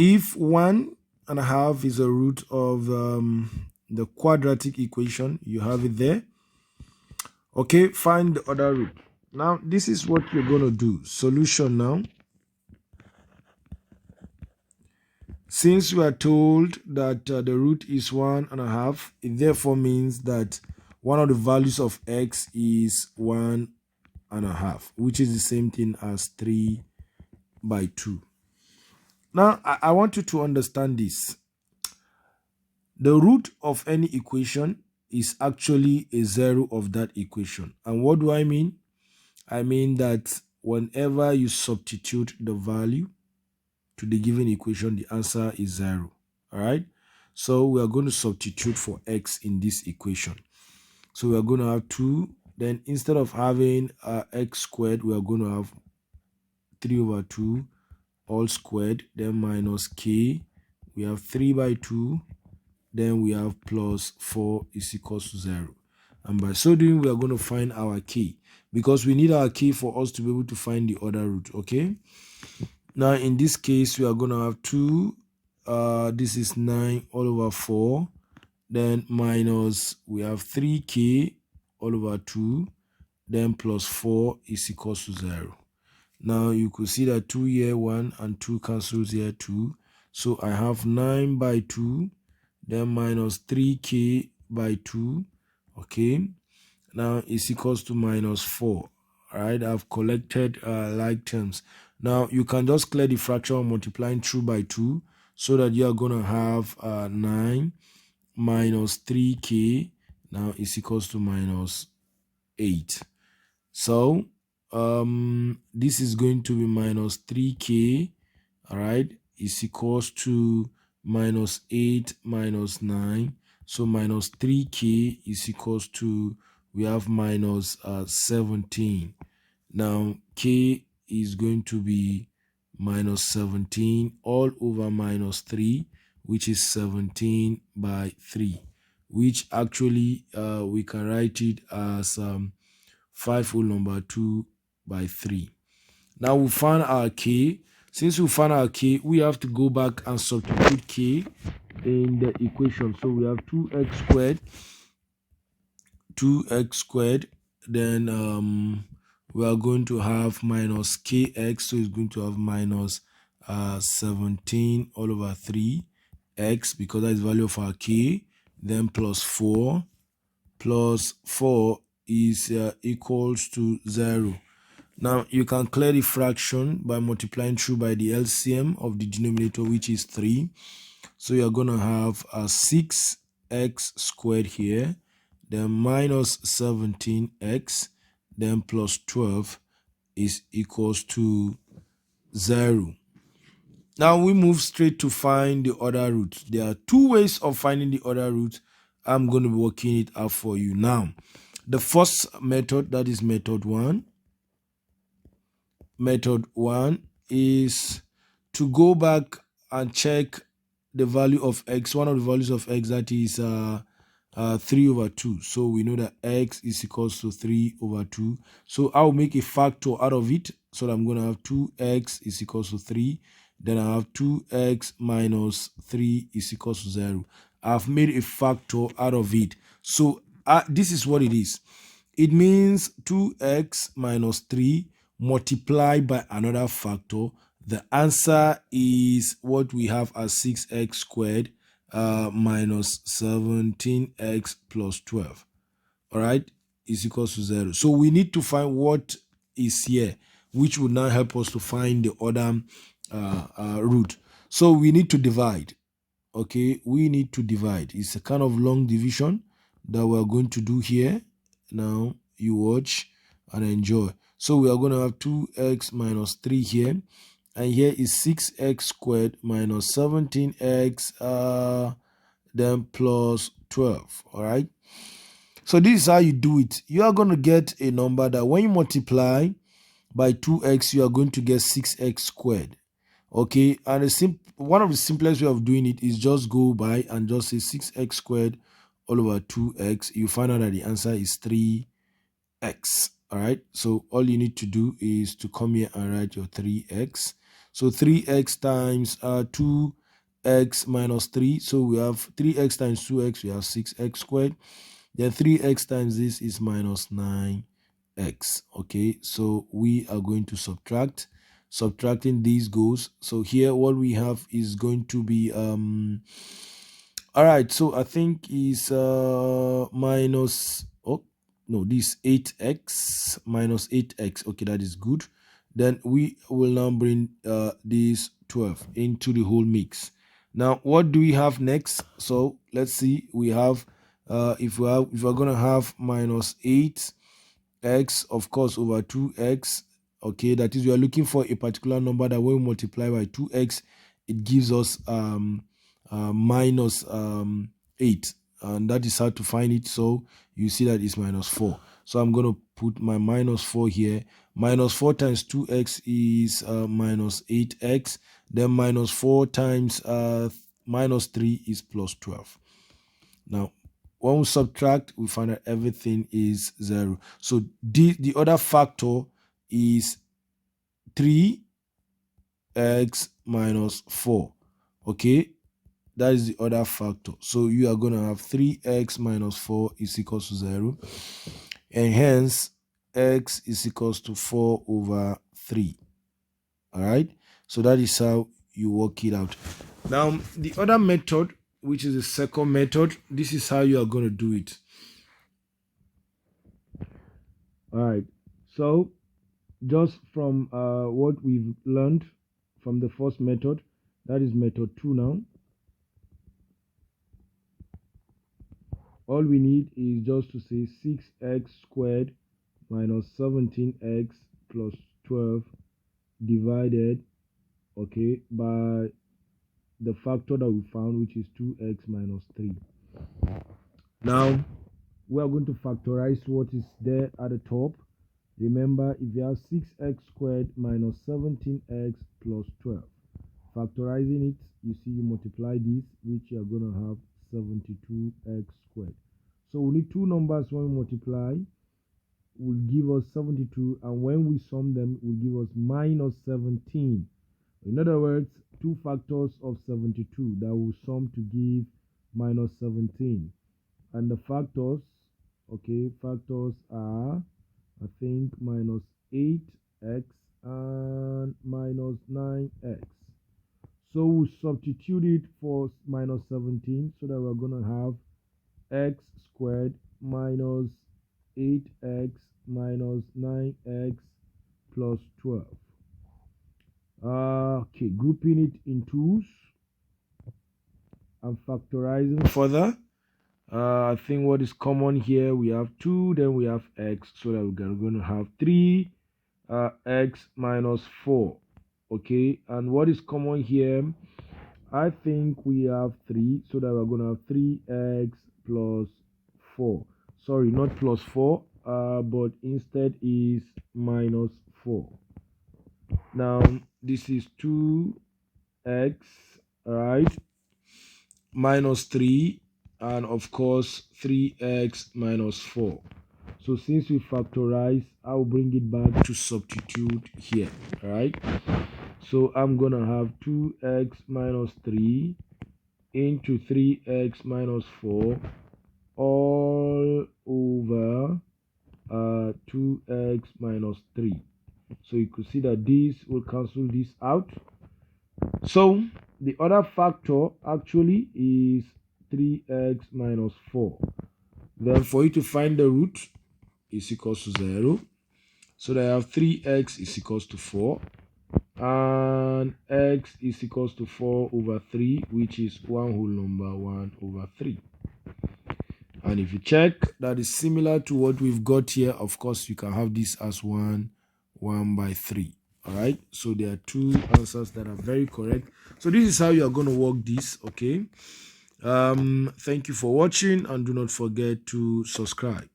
If 1.5 is a root of the quadratic equation, you have it there. Okay, find the other root. Now, this is what you're going to do. Solution now. Since we are told that the root is 1.5, it therefore means that one of the values of x is 1.5, which is the same thing as 3/2. Now, I want you to understand this. The root of any equation is actually a zero of that equation. And what do I mean? I mean that whenever you substitute the value to the given equation, the answer is 0. All right. So we are going to substitute for x in this equation. So we are going to have 2. Then instead of having x squared, we are going to have 3/2 all squared. Then minus k. We have 3/2. Then we have plus 4 is equals to 0. And by so doing, we are going to find our k, because we need our k for us to be able to find the other root. Okay. Now, in this case, we are going to have 2. This is 9 all over 4. Then minus, we have 3k all over 2. Then plus 4 is equals to 0. Now, you could see that 2 here, 1, and 2 cancels here, 2. So, I have 9/2. Then minus 3k/2. Okay. Now, is equals to minus 4. All right. I've collected like terms. Now, you can just clear the fraction multiplying through by 2, so that you are going to have 9 minus 3k now is equals to minus 8. So, this is going to be minus 3k, all right, is equals to minus 8 minus 9. So, minus 3k is equals to, we have minus 17. Now, k is going to be minus 17 all over minus 3, which is 17/3, which actually we can write it as 5 whole number 2/3. Now we found our k. Since we found our k, we have to go back and substitute k in the equation. So we have 2x squared, then we are going to have minus kx, so it's going to have minus 17 all over 3x, because that is the value of our k. Then plus 4 is equals to 0. Now you can clear the fraction by multiplying through by the LCM of the denominator, which is 3. So you're going to have 6x squared here, then minus 17x, then plus 12 is equals to 0. Now we move straight to find the other root. There are 2 ways of finding the other root. I'm going to be working it out for you now. The first method, that is method 1. Method 1 is to go back and check the value of x. One of the values of x, that is 3/2. So we know that x is equals to 3/2. So I'll make a factor out of it. So I'm going to have 2x is equals to 3. Then I have 2x minus 3 is equals to 0. I've made a factor out of it. So this is what it is. It means 2x minus 3 multiplied by another factor. The answer is what we have as 6x squared minus 17x plus 12. All right, is equals to 0. So we need to find what is here, which will now help us to find the other root. So we need to divide. Okay, we need to divide. It's a kind of long division that we're going to do here. Now you watch and enjoy. So we are going to have 2x minus 3 here, and here is 6x squared minus 17x then plus 12. All right, so this is how you do it. You are going to get a number that when you multiply by 2x, you are going to get 6x squared. Okay, and one of the simplest way of doing it is just go by and just say 6x squared all over 2x. You find out that the answer is 3x. All right, so all you need to do is to come here and write your 3x. So 3x times 2x minus 3, so we have 3x times 2x, we have 6x squared. Then 3x times this is minus 9x. Okay, so we are going to subtracting these goes. So here what we have is going to be all right, so I think is minus, oh no, this 8x minus 8x. Okay, that is good. Then we will now bring this 12 into the whole mix. Now what do we have next? So let's see, we have if we're gonna have minus 8x, of course, over 2x. Okay, that is, we are looking for a particular number that when we multiply by 2x, it gives us minus 8, and that is how to find it. So you see that it's minus 4. So I'm going to put my minus 4 here. Minus 4 times 2x is minus 8x. Then minus 4 times minus 3 is plus 12. Now when we subtract, we find that everything is 0. So the other factor is 3x minus 4. Okay, that is the other factor. So you are going to have 3x minus 4 is equals to 0. And hence, x is equals to 4 over 3. All right. So that is how you work it out. Now, the other method, which is the second method, this is how you are going to do it. All right. So just from what we've learned from the first method, that is method 2 now. All we need is just to say 6x squared minus 17x plus 12 divided, okay, by the factor that we found, which is 2x minus 3. Now, we are going to factorize what is there at the top. Remember, if you have 6x squared minus 17x plus 12, factorizing it, you see you multiply this, which you are going to have 72x squared. So we need two numbers when we multiply will give us 72, and when we sum them will give us minus 17. In other words, two factors of 72 that will sum to give minus 17. And the factors, okay, factors are, I think, minus 8x and minus 9x. So we'll substitute it for minus 17, so that we're going to have x squared minus 8x minus 9x plus 12. Okay, grouping it in twos and factorizing further. I think what is common here, we have 2, then we have x, so that we're going to have 3 x minus 4. Okay, and what is common here, I think we have 3, so that we're going to have 3x plus 4. Sorry, not plus 4, but instead is minus 4. Now this is 2x, right, minus 3, and of course 3x minus 4. So since we factorize, I'll bring it back to substitute here. All right, so I'm gonna have 2x minus 3 into 3x minus 4 all over 2x minus 3. So you could see that this will cancel this out. So the other factor actually is 3x minus 4. Then for you to find the root is equals to 0. So that I have 3x is equals to 4. And x is equals to 4 over 3, which is one whole number 1 over 3. And if you check, that is similar to what we've got here. Of course, you can have this as 1 by 3. All right, so there are two answers that are very correct. So this is how you are going to work this. Okay, thank you for watching, and do not forget to subscribe.